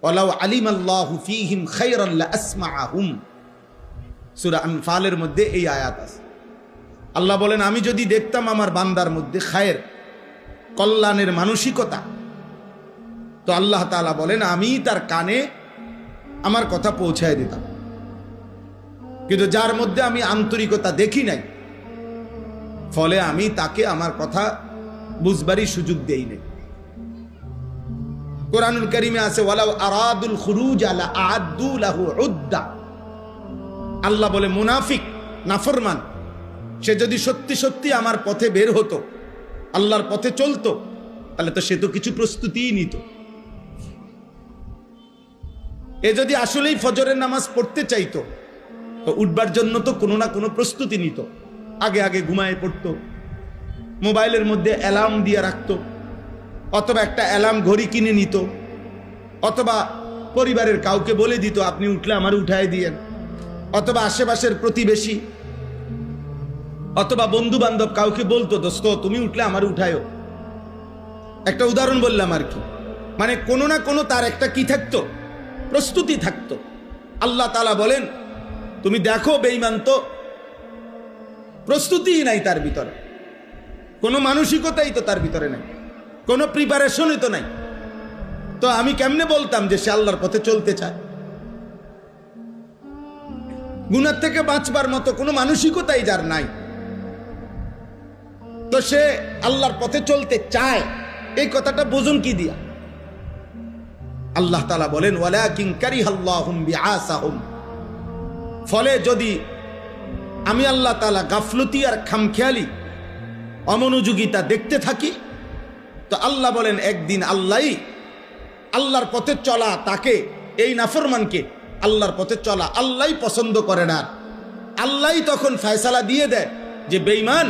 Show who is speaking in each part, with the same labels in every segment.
Speaker 1: ওয়ালাউ আলিমাল্লাহু ফীহিম খায়রান লাআসমাআহুম। সূরা আনফালের মধ্যে এই আয়াত আছে। আল্লাহ বলেন, আমি যদি দেখতাম আমার বান্দার মধ্যে খায়ের, কল্যাণের মানসিকতা, তো আল্লাহ তাআলা বলেন আমি তার কানে আমার কথা পৌঁছায় দিতাম। কিন্তু যার মধ্যে আমি আন্তরিকতা দেখি নাই, ফলে আমি তাকে আমার কথা বুঝবারই সুযোগ দেই নাই। কোরআনুল কারীমে আছে ওয়ালাউ আরাদুল খুরুজ লা আ'আদ্দু লাহু উদ্দা। আল্লাহ বলে মুনাফিক, নাফরমান, সে যদি সত্যি সত্যি আমার পথে বের হতো, আল্লাহর পথে চলতো, তাহলে তো সে তো কিছু প্রস্তুতিই নিত। এ যদি আসলেই ফজরের নামাজ পড়তে চাইতো, তো উঠবার জন্য তো কোনো না কোনো প্রস্তুতি নিত। আগে আগে ঘুমায় পড়তো, মোবাইলের মধ্যে অ্যালার্ম দিয়ে রাখতো, অথবা একটা অ্যালার্ম ঘড়ি কিনে নিত, অথবা পরিবারের কাউকে বলে দিত আপনি উঠলে আমার উঠায় দিয়েন, অথবা আশেপাশের প্রতিবেশী অথবা বন্ধু বান্ধব কাউকে বলতো দোস্ত তুমি উঠলে আমার উঠায়ও। একটা উদাহরণ বললাম আর কি। মানে কোনো না কোনো তার একটা কি থাকতো, প্রস্তুতি থাকতো। আল্লাহ তাআলা বলেন তুমি দেখো বেঈমান তো প্রস্তুতিই নাই তার ভিতরে, কোনো মানসিকতাই তো তার ভিতরে নাই, কোনো প্রিপারেশনই তো নাই। তো আমি কেমনে বলতাম যে সে আল্লাহর পথে চলতে চায়? গুনাহ থেকে বাঁচবার মতো কোনো মানসিকতাই যার নাই, তো সে আল্লাহর পথে চলতে চায়, এই কথাটা বোঝুন কি দিয়া? আল্লাহ তাআলা বলেন ওয়ালাকিন কারিহাল্লাহুম বিআসাহুম। ফলে যদি আমি আল্লাহ তাআলা গাফলতি আর খামখেয়ালি, অমনোযোগিতা দেখতে থাকি, তো আল্লাহ বলেন একদিন আল্লাহর পথে চলা তাকে, এই নাফরমানকে আল্লাহর পথে চলা আল্লাহই পছন্দ করে না। আল্লাহই তখন ফয়সালা দিয়ে দেয় যে বেঈমান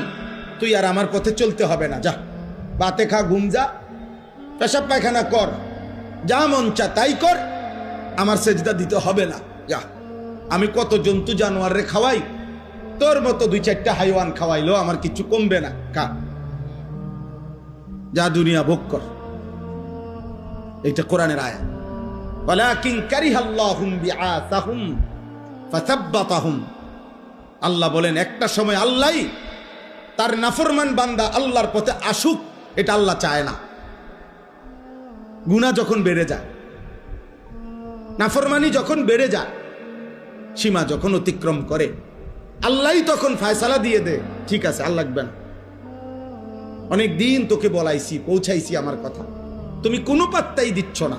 Speaker 1: তুই আর আমার পথে চলতে হবে না, যা বাতে খা, ঘুম যা, পেশাব পায়খানা কর, যা মন চা তাই কর, আমার সেজদা দিতে হবে না, যা। আমি কত জন্তু জানোয়ারে খাওয়াই, তোর মতো 2-4টা হাইওয়ান খাওয়াইলো আমার কিছু কমবে না, খা, যা দুনিয়া ভোগ কর। এটা কোরআনের আয়াত। ওয়ালাকিন কারিহাল্লাহুম বিআসাহুম ফাসাব্বাতাহুম। আল্লাহ বলেন একটা সময় আল্লাহই তার নাফরমান বান্দা আল্লাহর পথে আসুক, এটা আল্লাহ চায় না। গুনাহ যখন বেড়ে যায়, নাফরমানি যখন বেড়ে যায়, সীমা যখন অতিক্রম করে, আল্লাহই তখন ফয়সালা দিয়ে দেয় ঠিক আছে আর লাগবে না, অনেক দিন তোকে বলাইছি, পৌঁছাইছি আমার কথা, তুমি কোনো পাত্তাই দিচ্ছ না।